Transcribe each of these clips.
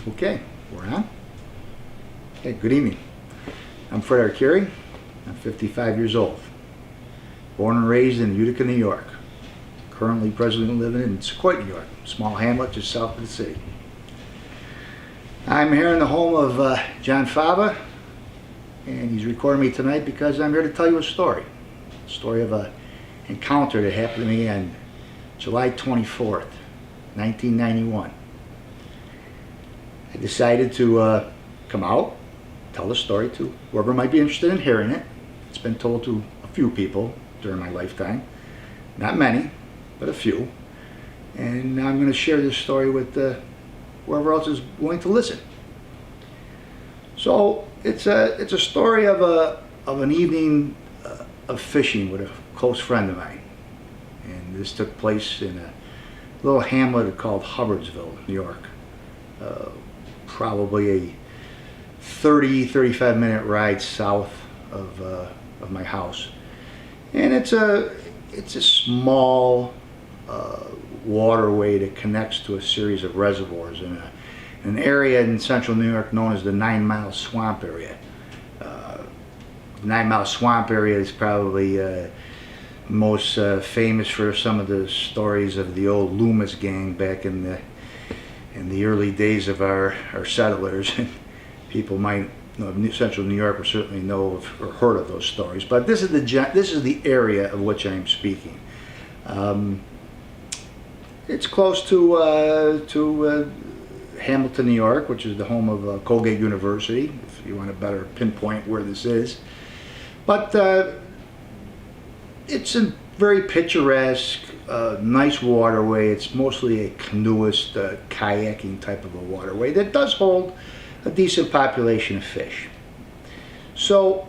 Okay, we're on. Hey, good evening. I'm Fred Arcuri. I'm 55 years old. Born and raised in Utica, New York. Currently presently living in Sequoia, New York, a small hamlet just south of the city. I'm here in the home of John Fava, and he's recording me tonight because I'm here to tell you a story. A story of an encounter that happened to me on July 24th, 1991. I decided to come out, tell the story to whoever might be interested in hearing it. It's been told to a few people during my lifetime. Not many, but a few. And I'm going to share this story with whoever else is willing to listen. So it's a story of an evening of fishing with a close friend of mine. And this took place in a little hamlet called Hubbardsville, New York. Probably a 35 minute ride south of my house. And it's a small waterway that connects to a series of reservoirs in an area in central New York known as the 9 Mile Swamp area. The 9 Mile Swamp area is probably most famous for some of the stories of the old Loomis gang back in the early days of our settlers. People might know central New York or certainly know of, or heard of those stories. But this is the area of which I'm speaking. It's close to Hamilton, New York, which is the home of Colgate University, if you want to better pinpoint where this is. But it's a very picturesque, nice waterway. It's mostly a canoeist, kayaking type of a waterway that does hold a decent population of fish. So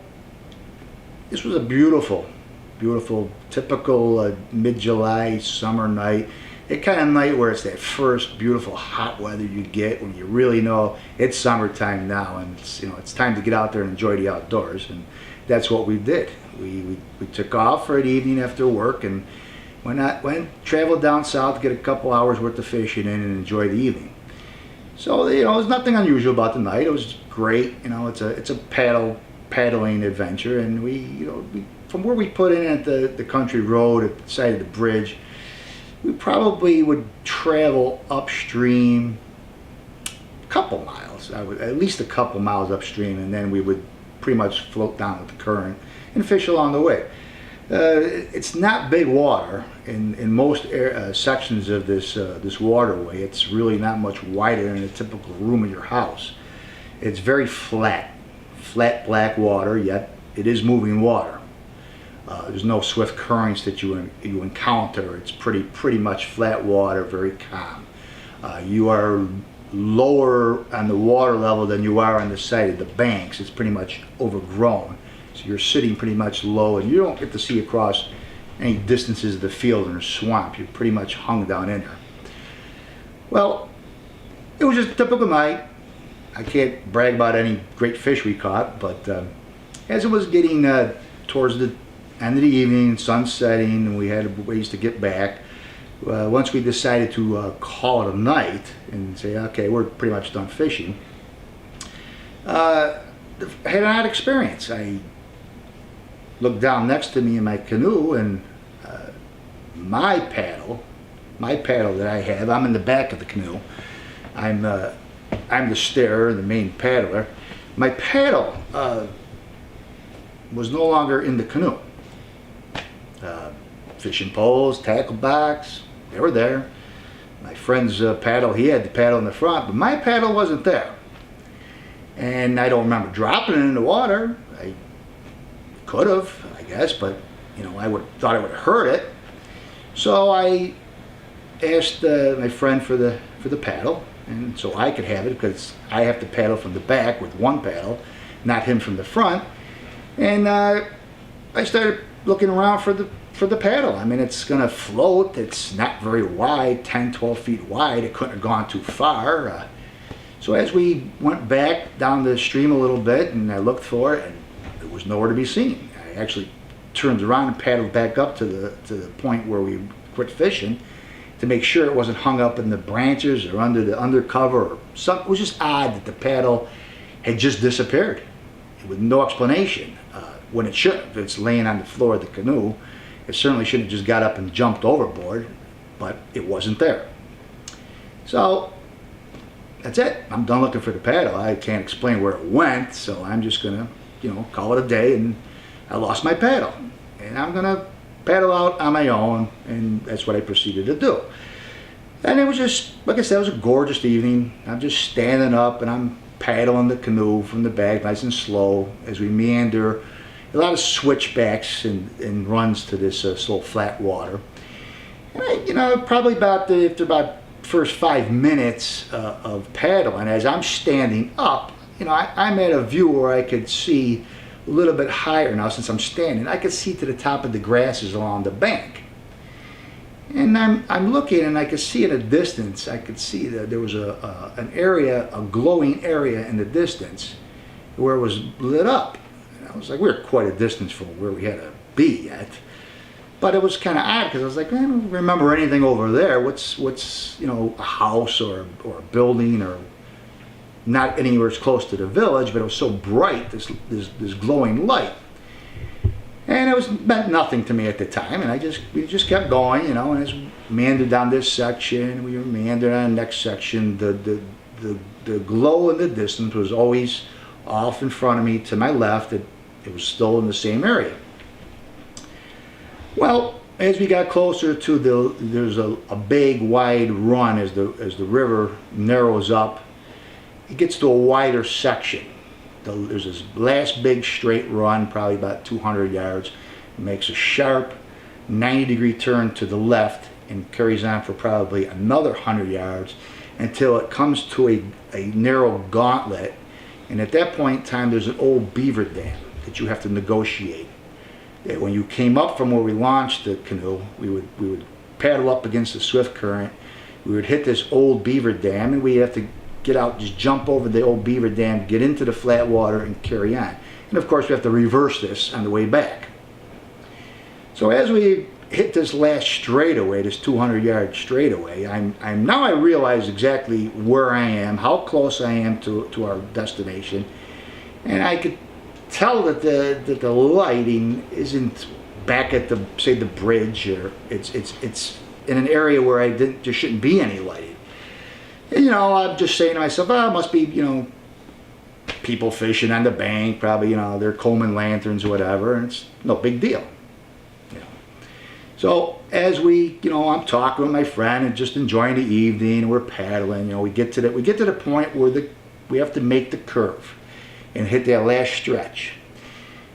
this was a beautiful, typical mid-July summer night. A kind of night where it's that first beautiful hot weather you get when you really know it's summertime now, and it's time to get out there and enjoy the outdoors. And that's what we did. We took off for an evening after work and traveled down south to get a couple hours worth of fishing in and enjoy the evening. So there's nothing unusual about the night. It was great. It's a paddling adventure, and we from where we put in at the country road at the side of the bridge, we probably would travel upstream a couple miles. At least a couple miles upstream, and then we would pretty much float down with the current and fish along the way. It's not big water in most sections of this waterway. It's really not much wider than a typical room in your house. It's very flat black water, yet it is moving water. There's no swift currents that you encounter. It's pretty much flat water, very calm. You are lower on the water level than you are on the side of the banks. It's pretty much overgrown. So you're sitting pretty much low, and you don't get to see across any distances of the field in a swamp. You're pretty much hung down in there. Well, it was just a typical night. I can't brag about any great fish we caught, but as it was getting towards the end of the evening, sun setting, and we had ways to get back, once we decided to call it a night and say, okay, we're pretty much done fishing, I had an odd experience. I looked down next to me in my canoe, and my paddle that I have, I'm in the back of the canoe. I'm the steerer, the main paddler. My paddle was no longer in the canoe. Fishing poles, tackle box, they were there. My friend's paddle, he had the paddle in the front, but my paddle wasn't there. And I don't remember dropping it in the water. I could have, I guess, but I thought I would have heard it. So I asked my friend for the paddle, and so I could have it, because I have to paddle from the back with one paddle, not him from the front. And I started looking around for the paddle. I mean, it's gonna float. It's not very wide, 10-12 feet wide. It couldn't have gone too far. So as we went back down the stream a little bit, and I looked for it, and it was nowhere to be seen. I actually turned around and paddled back up to the point where we quit fishing to make sure it wasn't hung up in the branches or under the undercover or something. It was just odd that the paddle had just disappeared with no explanation, when it shouldn't. If it's laying on the floor of the canoe, it certainly shouldn't have just got up and jumped overboard, but it wasn't there. So that's it. I'm done looking for the paddle. I can't explain where it went, so I'm just gonna, call it a day, and I lost my paddle. And I'm gonna paddle out on my own, and that's what I proceeded to do. And it was just, like I said, it was a gorgeous evening. I'm just standing up and I'm paddling the canoe from the back, nice and slow, as we meander. A lot of switchbacks and runs to this slow, flat water. And probably after about first 5 minutes of paddling, as I'm standing up, I'm at a view where I could see a little bit higher now. Since I'm standing, I could see to the top of the grasses along the bank. And I'm looking, and I could see in the distance, I could see that there was an area, a glowing area in the distance where it was lit up. And I was like, we were quite a distance from where we had to be yet. But it was kind of odd, because I was like, I don't remember anything over there. What's a house or a building, or not anywhere close to the village, but it was so bright, this glowing light. And it meant nothing to me at the time, and we just kept going, and as we meandered down this section, we were meandering on the next section. The glow in the distance was always off in front of me to my left. It was still in the same area. Well, as we got closer to there's a big wide run as the river narrows up. It gets to a wider section. There's this last big straight run, probably about 200 yards. It makes a sharp 90-degree turn to the left and carries on for probably another 100 yards until it comes to a narrow gauntlet. And at that point in time, there's an old beaver dam that you have to negotiate. When you came up from where we launched the canoe, we would paddle up against the swift current. We would hit this old beaver dam, and we'd have to get out, just jump over the old beaver dam, get into the flat water, and carry on. And of course, we have to reverse this on the way back. So as we hit this last straightaway, this 200-yard straightaway, I realize exactly where I am, how close I am to our destination, and I could tell that the lighting isn't back at the bridge, or it's in an area where there shouldn't be any lighting. And, I'm just saying to myself, oh, it must be, people fishing on the bank, probably, they're Coleman lanterns or whatever, and it's no big deal. So as I'm talking with my friend and just enjoying the evening, and we're paddling, we get to the point where we have to make the curve and hit that last stretch.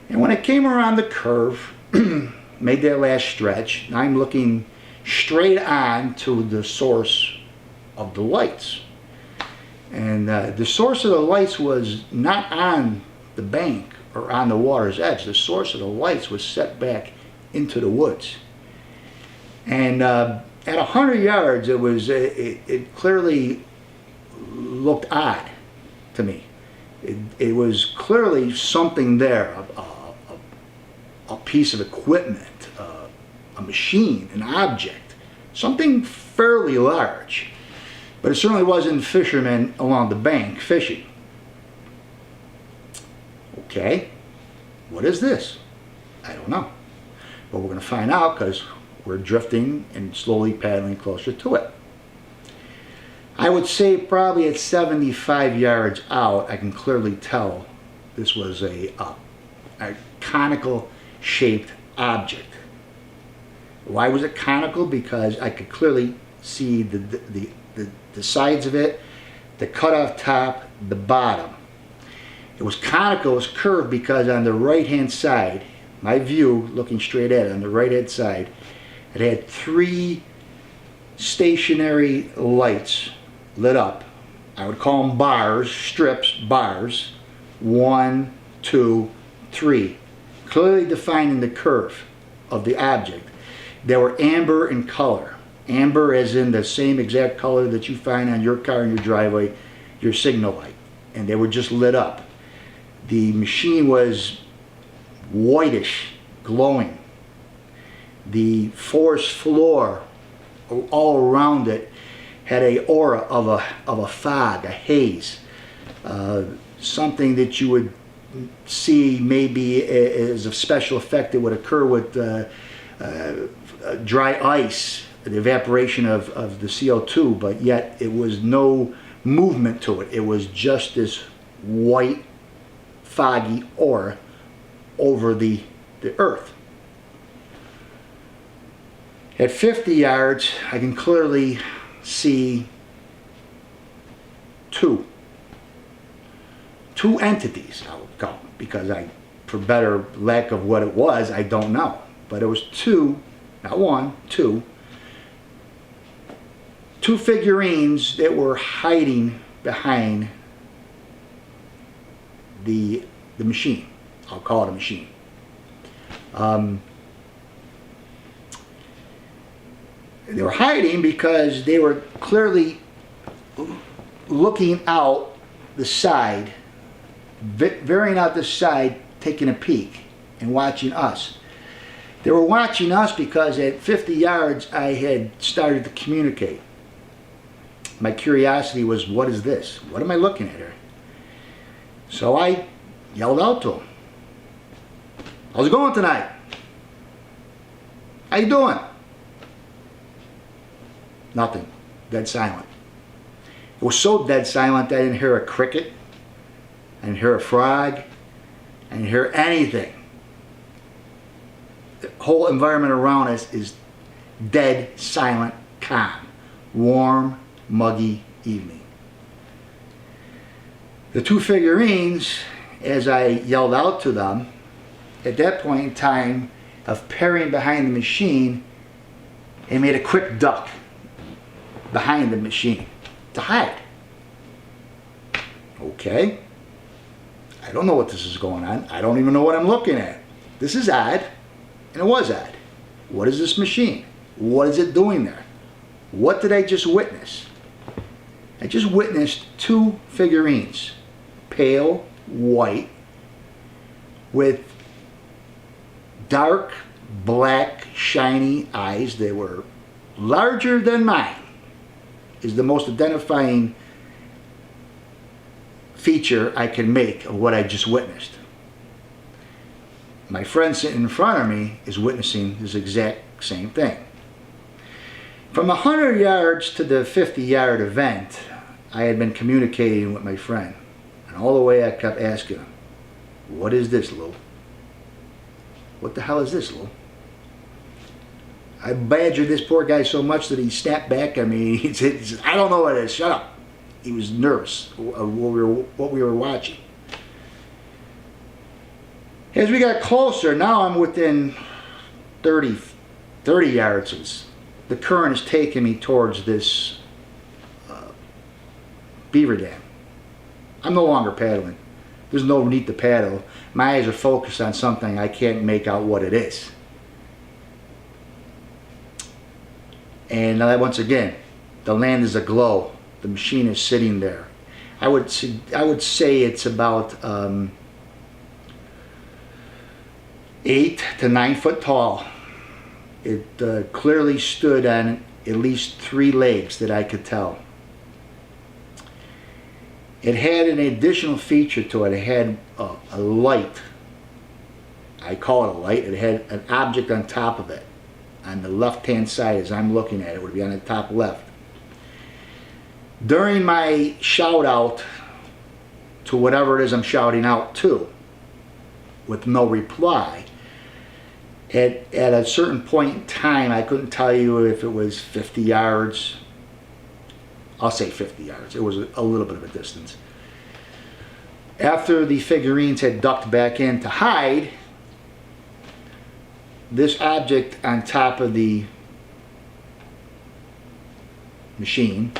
And when I came around the curve, made that last stretch, I'm looking straight on to the source of the lights. And the source of the lights was not on the bank or on the water's edge. The source of the lights was set back into the woods. And at 100 yards, it clearly looked odd to me. It was clearly something there, a piece of equipment, a machine, an object, something fairly large. But it certainly wasn't fishermen along the bank fishing. Okay, what is this? I don't know. But we're going to find out, because we're drifting and slowly paddling closer to it. I would say probably at 75 yards out, I can clearly tell this was a conical shaped object. Why was it conical? Because I could clearly see the sides of it, the cutoff top, the bottom. It was conical, it was curved, because on the right hand side, my view looking straight at it, on the right hand side, it had 3 stationary lights lit up. I would call them bars, strips, bars. 1, 2, 3. Clearly defining the curve of the object. They were amber in color. Amber as in the same exact color that you find on your car in your driveway, your signal light. And they were just lit up. The machine was whitish, glowing. The forest floor all around it had a aura of a fog, a haze, something that you would see maybe as a special effect that would occur with dry ice, the evaporation of the CO2, but yet it was no movement to it. It was just this white, foggy aura over the earth. At 50 yards, I can clearly see two entities, I would call them, because for better lack of what it was, I don't know. But it was two, not one, two figurines that were hiding behind the machine. I'll call it a machine. They were hiding because they were clearly looking out the side, veering out the side, taking a peek and watching us. They were watching us because at 50 yards I had started to communicate. My curiosity was, what is this? What am I looking at here? So I yelled out to them, "How's it going tonight? How you doing?" Nothing. Dead silent. It was so dead silent I didn't hear a cricket. I didn't hear a frog. I didn't hear anything. The whole environment around us is dead silent, calm. Warm, muggy evening. The two figurines, as I yelled out to them, at that point in time of peering behind the machine, they made a quick duck behind the machine to hide. Okay, I don't know what this is going on. I don't even know what I'm looking at. This is odd, and it was odd. What is this machine? What is it doing there? What did I just witness? I just witnessed two figurines, pale white, with dark black shiny eyes. They were larger than mine, is the most identifying feature I can make of what I just witnessed. My friend sitting in front of me is witnessing this exact same thing. From 100 yards to the 50-yard event, I had been communicating with my friend, and all the way I kept asking him, "What is this, Lou? What the hell is this, Lou?" I badgered this poor guy so much that he snapped back at me. He said, "I don't know what it is, shut up." He was nervous of what we were watching. As we got closer, now I'm within 30 yards. The current is taking me towards this beaver dam. I'm no longer paddling. There's no need to paddle. My eyes are focused on something I can't make out what it is. And once again, the land is aglow. The machine is sitting there. I would say it's about 8 to 9 foot tall. It clearly stood on at least 3 legs that I could tell. It had an additional feature to it. It had a light. I call it a light. It had an object on top of it. On the left-hand side, as I'm looking at it, would be on the top left. During my shout out to whatever it is I'm shouting out to, with no reply, at a certain point in time, I couldn't tell you if it was 50 yards. I'll say 50 yards. It was a little bit of a distance. After the figurines had ducked back in to hide, this object on top of the machine,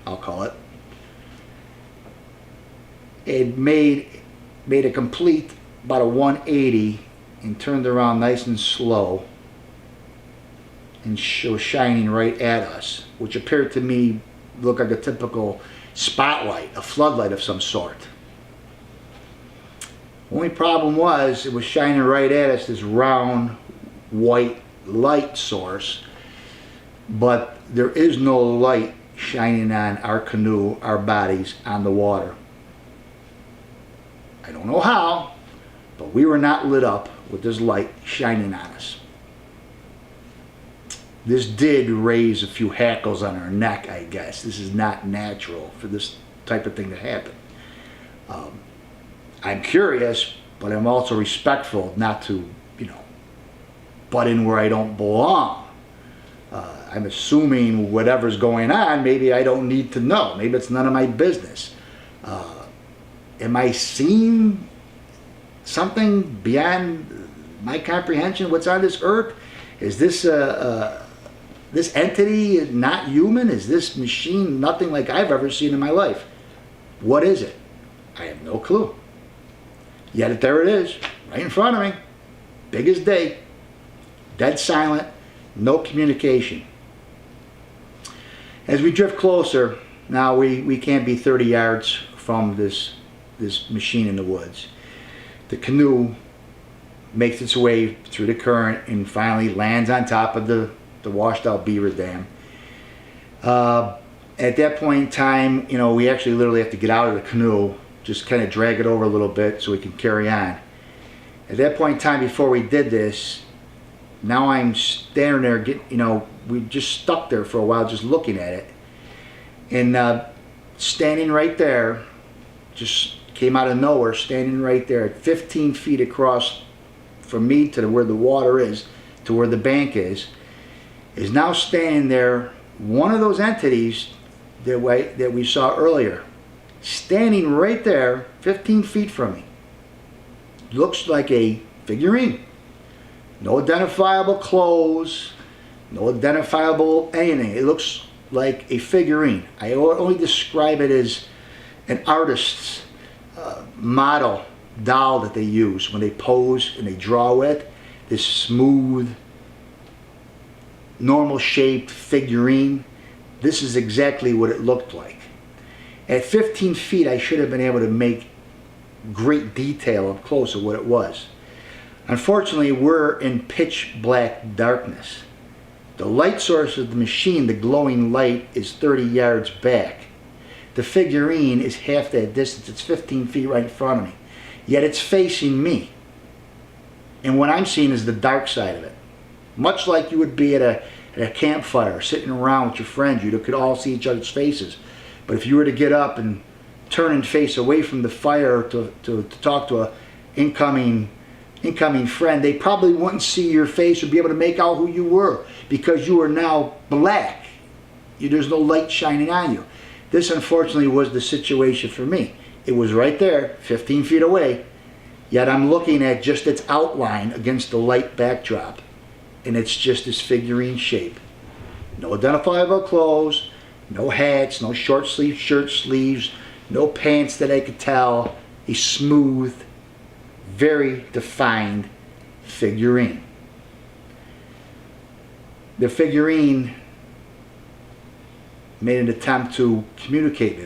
I'll call it, it made a complete, about a 180, and turned around nice and slow, and was shining right at us, which appeared to me look like a typical spotlight, a floodlight of some sort. Only problem was, it was shining right at us, this round white light source, but there is no light shining on our canoe, our bodies on the water. I don't know how, but we were not lit up with this light shining on us. This did raise a few hackles on our neck, I guess. This is not natural for this type of thing to happen. I'm curious, but I'm also respectful not to, butt in where I don't belong. I'm assuming whatever's going on, maybe I don't need to know. Maybe it's none of my business. Am I seeing something beyond my comprehension? What's on this earth? Is this this entity not human? Is this machine nothing like I've ever seen in my life? What is it? I have no clue. Yet there it is, right in front of me. Big as day. Dead silent. No communication. As we drift closer, now we can't be 30 yards from this machine in the woods. The canoe makes its way through the current and finally lands on top of the washed out beaver dam. At that point in time, we actually literally have to get out of the canoe, just kind of drag it over a little bit so we can carry on. At that point in time, before we did this, now I'm standing there, we just stuck there for a while just looking at it. And standing right there, just came out of nowhere, standing right there at 15 feet across from me to where the water is, to where the bank is now standing there, one of those entities that we saw earlier, standing right there, 15 feet from me. Looks like a figurine. No identifiable clothes, no identifiable anything. It looks like a figurine. I only describe it as an artist's model doll that they use when they pose and they draw with. This smooth, normal shaped figurine. This is exactly what it looked like. At 15 feet, I should have been able to make great detail up close of what it was. Unfortunately, we're in pitch black darkness. The light source of the machine, the glowing light, is 30 yards back. The figurine is half that distance. It's 15 feet right in front of me. Yet it's facing me. And what I'm seeing is the dark side of it. Much like you would be at a campfire, sitting around with your friends, you could all see each other's faces. But if you were to get up and turn and face away from the fire to talk to an incoming friend, they probably wouldn't see your face or be able to make out who you were, because you are now black. There's no light shining on you. This, unfortunately, was the situation for me. It was right there, 15 feet away, yet I'm looking at just its outline against the light backdrop. And it's just this figurine shape. No identifiable clothes, no hats, no short sleeve shirt sleeves, no pants that I could tell. A smooth, very defined figurine. The figurine made an attempt to communicate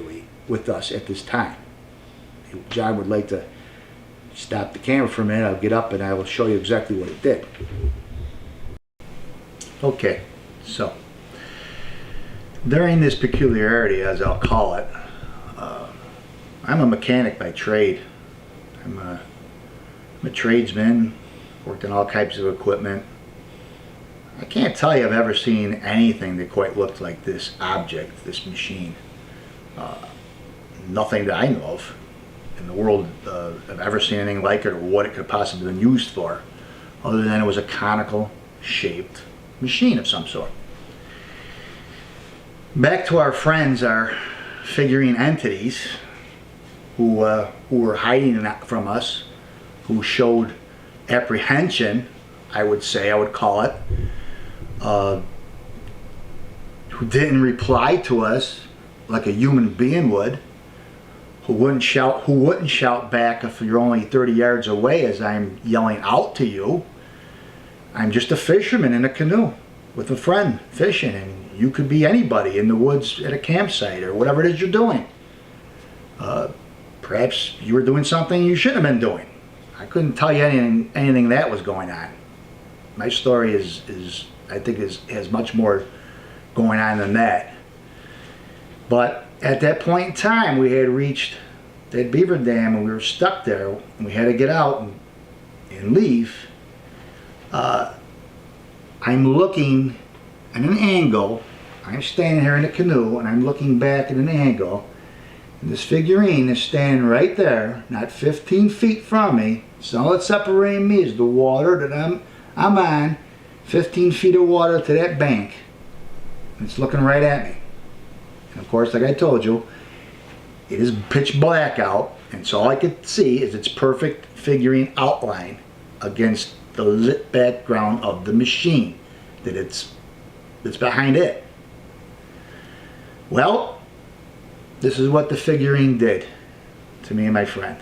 with us at this time. John would like to stop the camera for a minute. I'll get up and I will show you exactly what it did. Okay, so during this peculiarity, as I'll call it, I'm a mechanic by trade. I'm a tradesman, worked on all types of equipment. I can't tell you I've ever seen anything that quite looked like this object, this machine. Nothing that I know of in the world have ever seen anything like it or what it could possibly have been used for, other than it was a conical shaped machine of some sort. Back to our friends, our figurine entities who were hiding from us, who showed apprehension, I would call it, who didn't reply to us like a human being would, who wouldn't shout back if you're only 30 yards away as I'm yelling out to you. I'm just a fisherman in a canoe with a friend fishing, and you could be anybody in the woods at a campsite or whatever it is you're doing. Perhaps you were doing something you shouldn't have been doing. I couldn't tell you anything that was going on. My story I think has much more going on than that. But at that point in time, we had reached that beaver dam and we were stuck there and we had to get out and leave. I'm looking at an angle. I'm standing here in the canoe and I'm looking back at an angle, and this figurine is standing right there, not 15 feet from me. So all that's separating me is the water that I'm on, 15 feet of water to that bank. And it's looking right at me. And of course, like I told you, it is pitch black out, and so all I could see is its perfect figurine outline against the lit background of the machine that's behind it. Well, this is what the figurine did to me and my friend.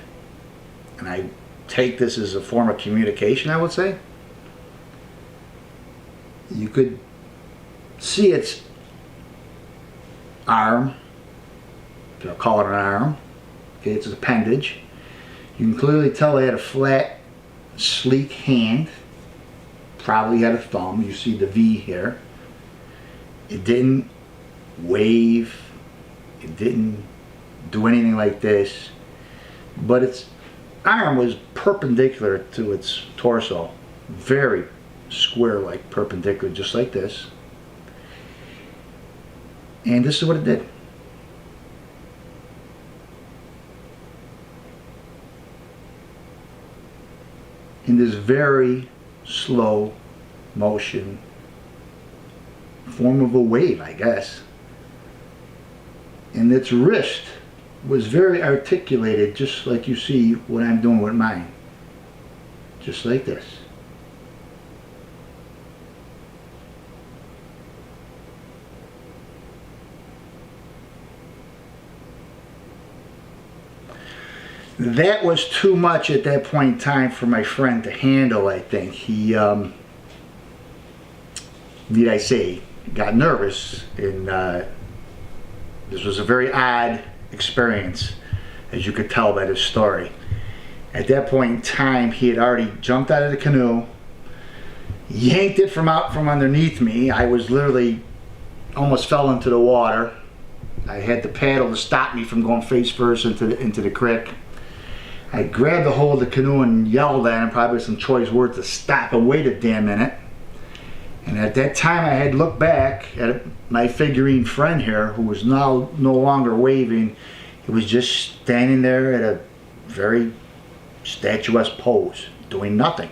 And I take this as a form of communication, I would say. You could see its arm, if you'll call it an arm. Okay, it's an appendage. You can clearly tell it had a flat, sleek hand. Probably had a thumb. You see the V here. It didn't wave. It didn't do anything like this. But its arm was perpendicular to its torso. Very square-like, perpendicular, just like this. And this is what it did. In this very slow motion, form of a wave, I guess. And its wrist was very articulated, just like you see what I'm doing with mine. Just like this. That was too much at that point in time for my friend to handle, I think. He, need I say, got nervous, and this was a very odd experience, as you could tell by this story. At that point in time, he had already jumped out of the canoe, yanked it from out from underneath me. I was literally almost fell into the water. I had the paddle to stop me from going face first into the creek. I grabbed the hold of the canoe and yelled at him, probably some choice words, to stop and wait a damn minute. And at that time I had looked back at my figurine friend here, who was now no longer waving. He was just standing there at a very statuesque pose, doing nothing.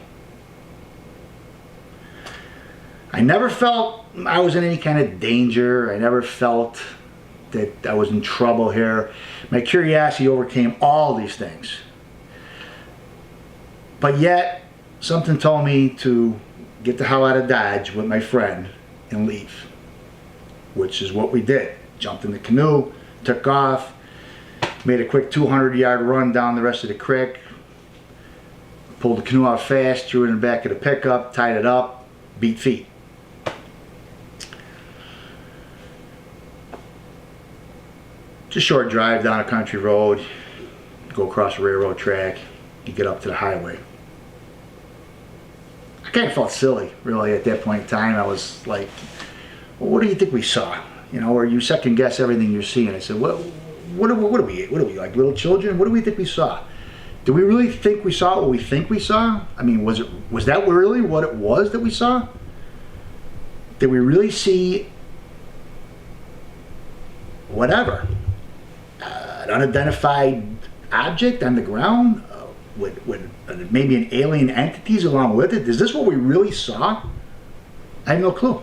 I never felt I was in any kind of danger. I never felt that I was in trouble here. My curiosity overcame all these things. But yet, something told me to get the hell out of Dodge with my friend and leave. Which is what we did. Jumped in the canoe, took off, made a quick 200-yard run down the rest of the creek, pulled the canoe out fast, threw it in the back of the pickup, tied it up, beat feet. Just a short drive down a country road, go across a railroad track, you get up to the highway. I kind of felt silly, really, at that point in time. I was like, well, what do you think we saw? You know, or you second guess everything you're seeing. I said, what are we, like little children? What do we think we saw? Do we really think we saw what we think we saw? I mean, was that really what it was that we saw? Did we really see whatever? An unidentified object on the ground? With maybe an alien entities along with it? Is this what we really saw? I have no clue.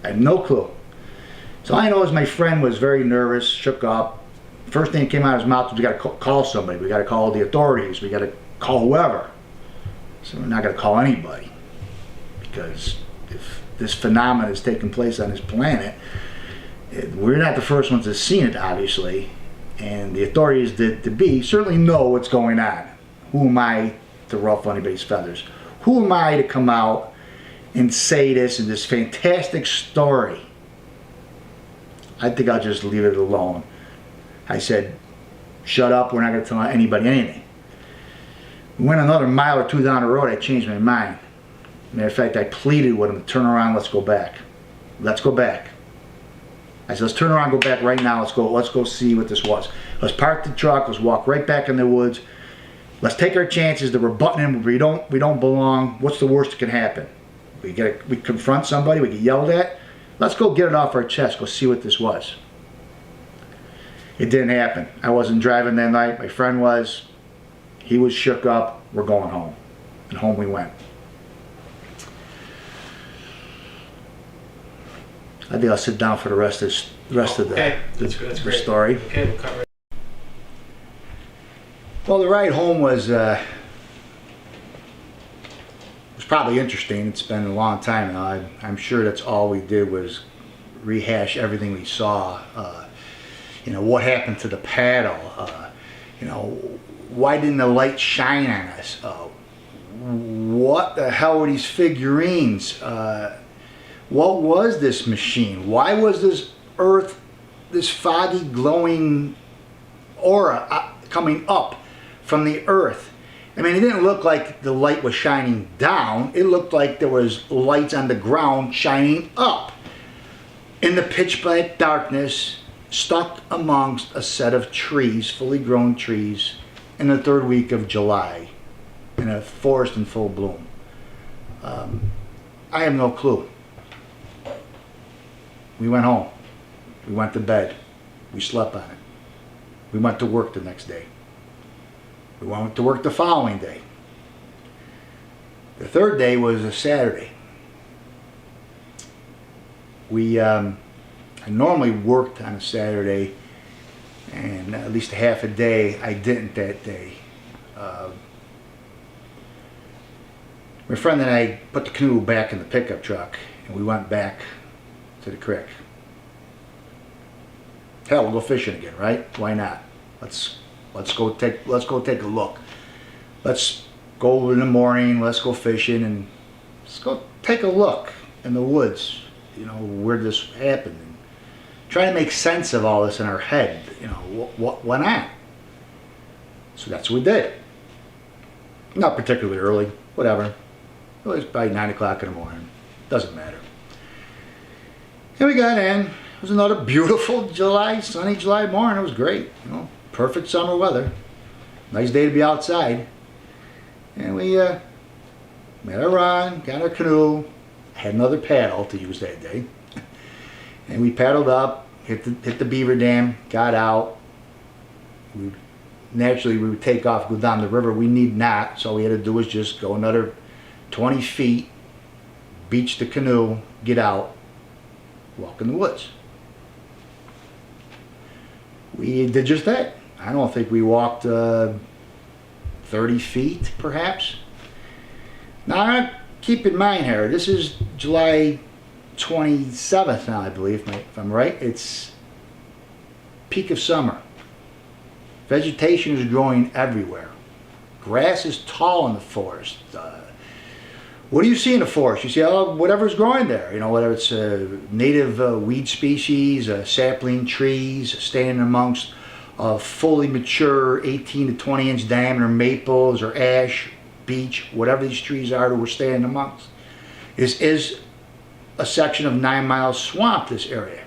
I have no clue. So all I know is my friend was very nervous, shook up. First thing that came out of his mouth was, we got to call somebody. We got to call the authorities. We got to call whoever. So we're not going to call anybody, because if this phenomenon is taking place on this planet, we're not the first ones that's seen it, obviously, and the authorities that to be certainly know what's going on. Who am I to ruffle anybody's feathers? Who am I to come out and say this in this fantastic story? I think I'll just leave it alone. I said, shut up, we're not going to tell anybody anything. We went another mile or two down the road, I changed my mind. Matter of fact, I pleaded with him, turn around, let's go back. Let's go back. I said, let's turn around, go back right now. Let's go see what this was. Let's park the truck. Let's walk right back in the woods. Let's take our chances that we're butting in where we don't belong. What's the worst that can happen? We confront somebody. We get yelled at. Let's go get it off our chest. Go see what this was. It didn't happen. I wasn't driving that night. My friend was. He was shook up. We're going home. And home we went. I think I'll sit down for the rest of the story. Okay, we'll cover it. Well, the ride home was probably interesting. It's been a long time now. I'm sure that's all we did was rehash everything we saw. You know, what happened to the paddle? You know, why didn't the light shine on us? What the hell were these figurines? What was this machine? Why was this earth, this foggy glowing aura coming up from the earth? I mean, it didn't look like the light was shining down. It looked like there was lights on the ground shining up in the pitch black darkness, stuck amongst a set of trees, fully grown trees, in the third week of July, in a forest in full bloom. I have no clue. We went home. We went to bed. We slept on it. We went to work the next day. We went to work the following day. The third day was a Saturday. I normally worked on a Saturday, and at least a half a day. I didn't that day. My friend and I put the canoe back in the pickup truck, and we went back to the creek. Hell, we'll go fishing again, right? Why not? Let's go take a look. Let's go in the morning. Let's go fishing, and let's go take a look in the woods. You know, where this happened, and try to make sense of all this in our head. You know, what went on? So that's what we did. Not particularly early, whatever. It was probably 9 o'clock in the morning. Doesn't matter. And we got in. It was another beautiful sunny July morning. It was great. You know, perfect summer weather. Nice day to be outside. And we made our run, got our canoe, had another paddle to use that day. And we paddled up, hit the beaver dam, got out. Naturally, we would take off, go down the river. We need not. So all we had to do was just go another 20 feet, beach the canoe, get out, walk in the woods. We did just that. I don't think we walked 30 feet, perhaps. Now, keep in mind here, this is July 27th now, I believe, if I'm right. It's peak of summer. Vegetation is growing everywhere. Grass is tall in the forest. What do you see in the forest? You see whatever's growing there. You know, whether it's native weed species, sapling trees, standing amongst fully mature 18 to 20 inch diameter maples or ash, beech, whatever these trees are that we're standing amongst. This is a section of 9 Mile Swamp, this area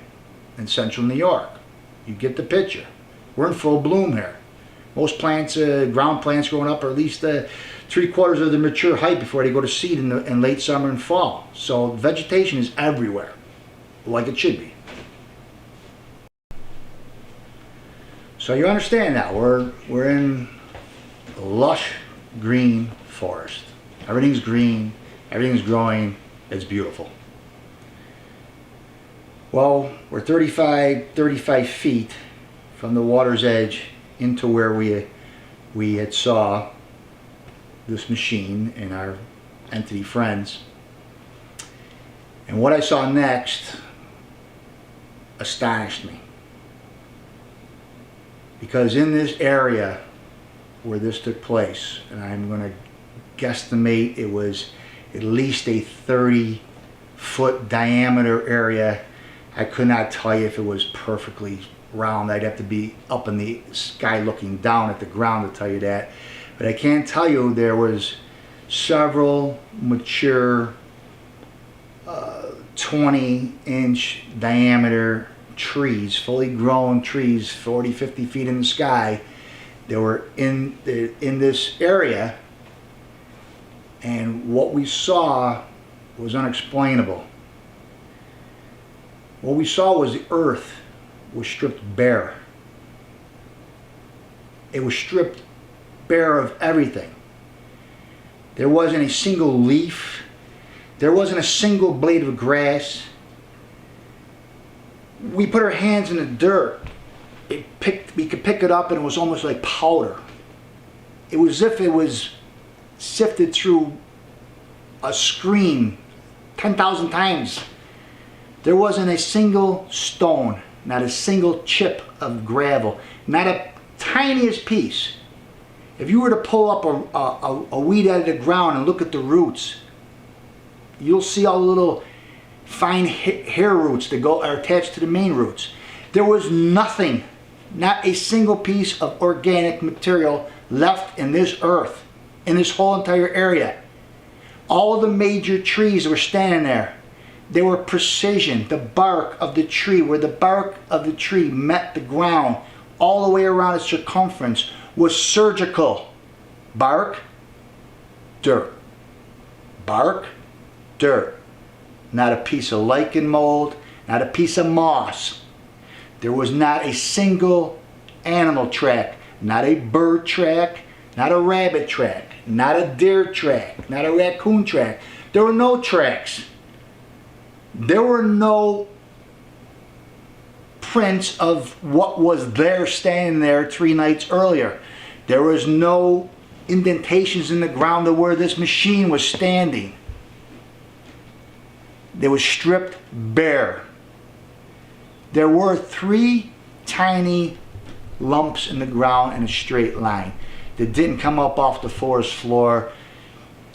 in central New York. You get the picture. We're in full bloom here. Most plants, ground plants growing up are at least 3/4 of the mature height before they go to seed in late summer and fall. So vegetation is everywhere, like it should be. So you understand now, we're in a lush green forest. Everything's green, everything's growing, it's beautiful. Well, we're 35 feet from the water's edge into where we had saw this machine and our entity friends. And what I saw next astonished me. Because in this area where this took place, and I'm going to guesstimate it was at least a 30-foot diameter area. I could not tell you if it was perfectly round. I'd have to be up in the sky looking down at the ground to tell you that. But I can tell you there was several mature 20-inch diameter trees, fully grown trees, 40, 50 feet in the sky. They were in this area, and what we saw was unexplainable. What we saw was the earth was stripped bare. It was stripped bare of everything. There wasn't a single leaf. There wasn't a single blade of grass. We put our hands in the dirt. We could pick it up and it was almost like powder. It was as if it was sifted through a screen 10,000 times. There wasn't a single stone, not a single chip of gravel, not a tiniest piece. If you were to pull up a weed out of the ground and look at the roots, you'll see all the little fine hair roots that are attached to the main roots. There was nothing, not a single piece of organic material left in this earth, in this whole entire area. All of the major trees were standing there. They were precision. The bark of the tree, where the bark of the tree met the ground, all the way around its circumference, was surgical. Bark, dirt. Bark, dirt. Not a piece of lichen mold, not a piece of moss. There was not a single animal track, not a bird track, not a rabbit track, not a deer track, not a raccoon track. There were no tracks. There were no prints of what was there standing there 3 nights earlier. There was no indentations in the ground of where this machine was standing. They were stripped bare. There were 3 tiny lumps in the ground in a straight line that didn't come up off the forest floor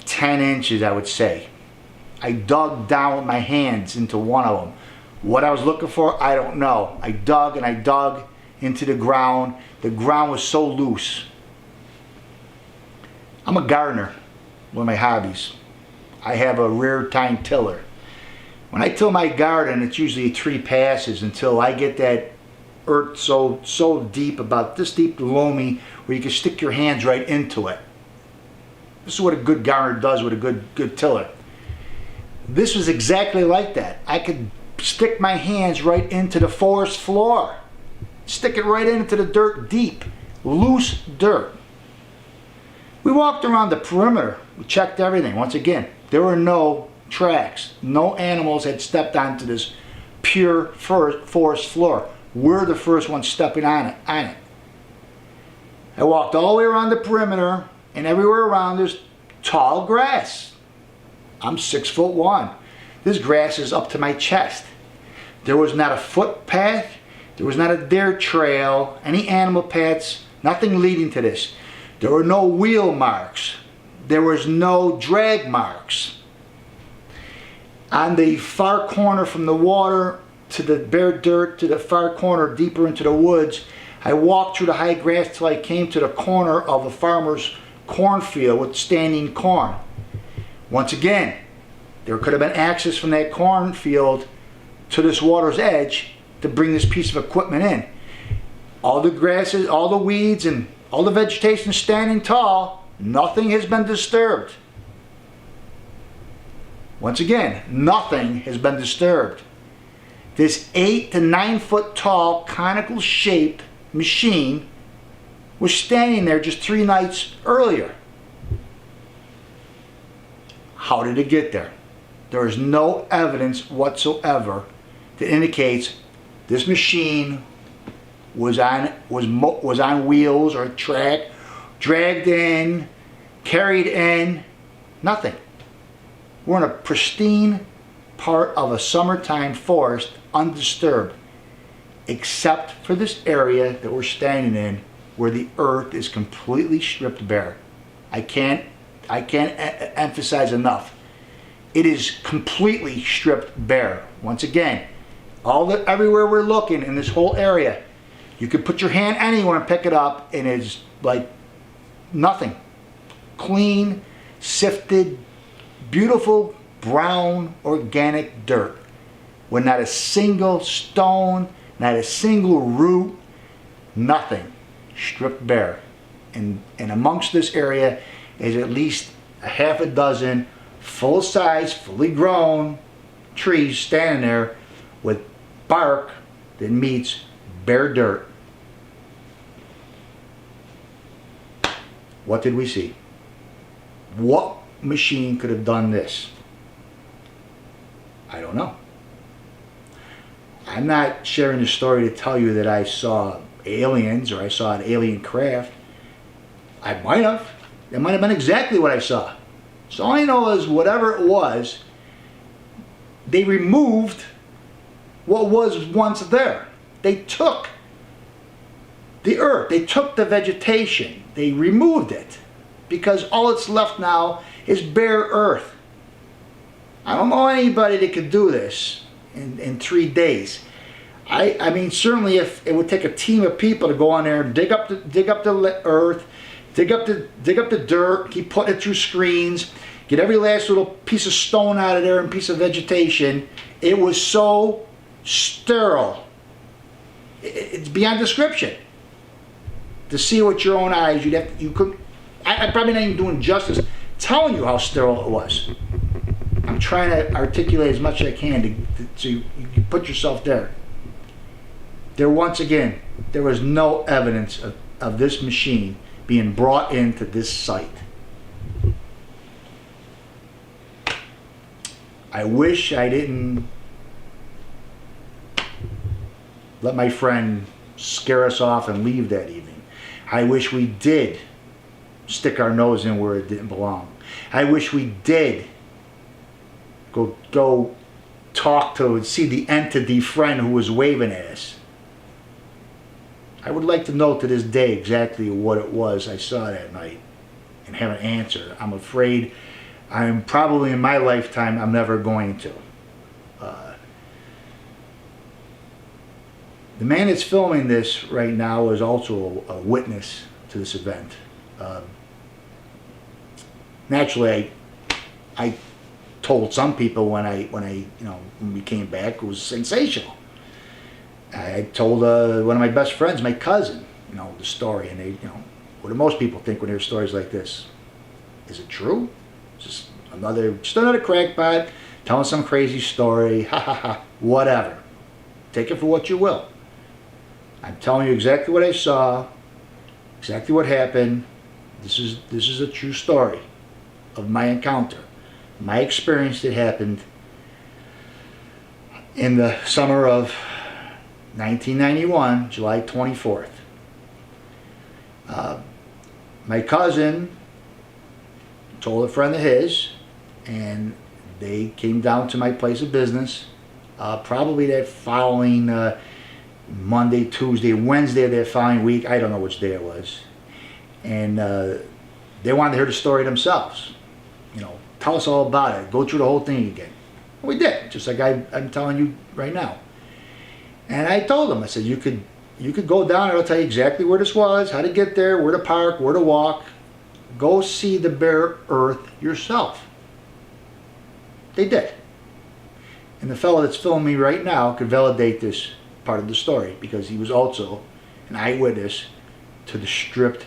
10 inches, I would say. I dug down with my hands into one of them. What I was looking for, I don't know. I dug and I dug into the ground. The ground was so loose. I'm a gardener, one of my hobbies. I have a rear tine tiller. When I till my garden, it's usually 3 passes until I get that earth so deep, about this deep below me, where you can stick your hands right into it. This is what a good gardener does with a good tiller. This was exactly like that. I could stick my hands right into the forest floor. Stick it right into the dirt deep. Loose dirt. We walked around the perimeter. We checked everything. Once again, there were no tracks. No animals had stepped onto this pure forest floor. We're the first ones stepping on it. I walked all the way around the perimeter, and everywhere around there's tall grass. I'm 6'1". This grass is up to my chest. There was not a footpath. There was not a deer trail, any animal paths, nothing leading to this. There were no wheel marks. There was no drag marks. On the far corner from the water to the bare dirt, to the far corner deeper into the woods, I walked through the high grass till I came to the corner of a farmer's cornfield with standing corn. Once again, there could have been access from that cornfield to this water's edge to bring this piece of equipment in. All the grasses, all the weeds, and all the vegetation is standing tall. Nothing has been disturbed. Once again, nothing has been disturbed. This 8 to 9 foot tall conical shaped machine was standing there just 3 nights earlier. How did it get there? There is no evidence whatsoever that indicates this machine was on wheels or track, dragged in, carried in, nothing. We're in a pristine part of a summertime forest, undisturbed, except for this area that we're standing in, where the earth is completely stripped bare. I can't emphasize enough. It is completely stripped bare. Once again, everywhere we're looking in this whole area, you could put your hand anywhere and pick it up, and it's like nothing. Clean, sifted, beautiful, brown, organic dirt, with not a single stone, Not a single root, nothing. Stripped bare. And amongst this area is at least a half a dozen full-size, fully grown trees standing there with bark that meets bare dirt. What did we see? What machine could have done this? I don't know. I'm not sharing the story to tell you that I saw aliens or I saw an alien craft. I might have. That might have been exactly what I saw. So all I know is whatever it was, they removed what was once there. They took the earth, they took the vegetation, they removed it, because all that's left now is bare earth. I don't know anybody that could do this in 3 days. I mean, certainly if it would take a team of people to go on there and dig up the earth, dig up the dirt, keep putting it through screens, get every last little piece of stone out of there and piece of vegetation. It was so sterile. It's beyond description. To see it with your own eyes, I'm probably not even doing justice telling you how sterile it was. I'm trying to articulate as much as I can so you put yourself there. Once again, there was no evidence of this machine being brought into this site. I wish I didn't let my friend scare us off and leave that evening. I wish we did stick our nose in where it didn't belong. I wish we did go talk to see the entity friend who was waving at us. I would like to know to this day exactly what it was I saw that night and have an answer. I'm afraid I'm probably in my lifetime I'm never going to. The man that's filming this right now is also a witness to this event. Naturally, I told some people when we came back, it was sensational. I told one of my best friends, my cousin, the story, and they, what do most people think when they hear stories like this? Is it true? Just another crackpot telling some crazy story. Ha ha ha. Whatever. Take it for what you will. I'm telling you exactly what I saw, exactly what happened. This is a true story of my encounter, my experience that happened in the summer of 1991, July 24th. My cousin told a friend of his, and they came down to my place of business probably that following Monday, Tuesday, Wednesday of that following week. I don't know which day it was. And they wanted to hear the story themselves. Tell us all about it. Go through the whole thing again. And we did, just like I'm telling you right now. And I told them, I said, you could go down and I'll tell you exactly where this was, how to get there, where to park, where to walk. Go see the bare earth yourself. They did. And the fellow that's filming me right now could validate this part of the story because he was also an eyewitness to the stripped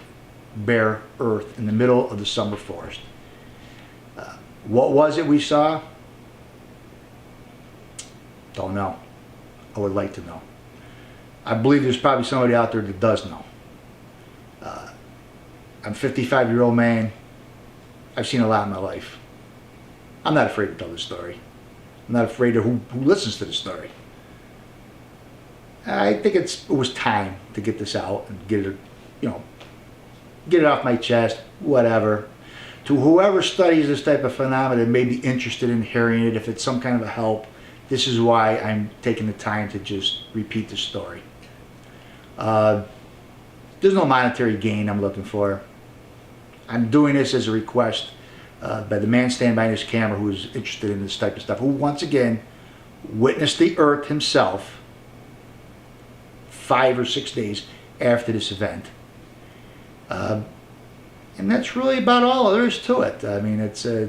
bare earth in the middle of the summer forest. What was it we saw? Don't know. I would like to know. I believe there's probably somebody out there that does know. I'm a 55-year-old man. I've seen a lot in my life. I'm not afraid to tell this story. I'm not afraid of who listens to the story. I think it was time to get this out and get it off my chest, whatever. To whoever studies this type of phenomenon may be interested in hearing it, if it's some kind of a help, this is why I'm taking the time to just repeat the story. There's no monetary gain I'm looking for. I'm doing this as a request by the man standing behind his camera who's interested in this type of stuff, who once again witnessed the earth himself 5 or 6 days after this event. And that's really about all there is to it. I mean, it's a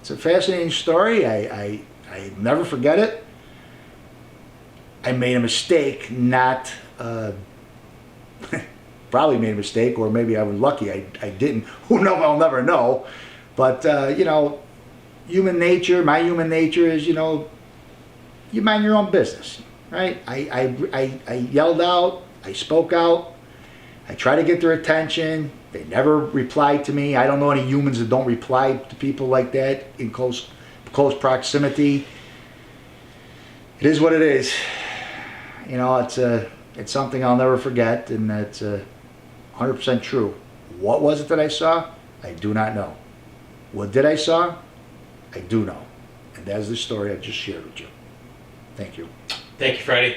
fascinating story. I never forget it. I made a mistake, not probably made a mistake, or maybe I was lucky I didn't. Who knows? I'll never know. But you know, human nature, my human nature is, you know, you mind your own business, right? I yelled out, I spoke out, I try to get their attention. They never replied to me. I don't know any humans that don't reply to people like that in close proximity. It is what it is. You know, it's something I'll never forget, and that's 100% true. What was it that I saw? I do not know. What did I saw? I do know. And that's the story I just shared with you. Thank you. Thank you, Freddie.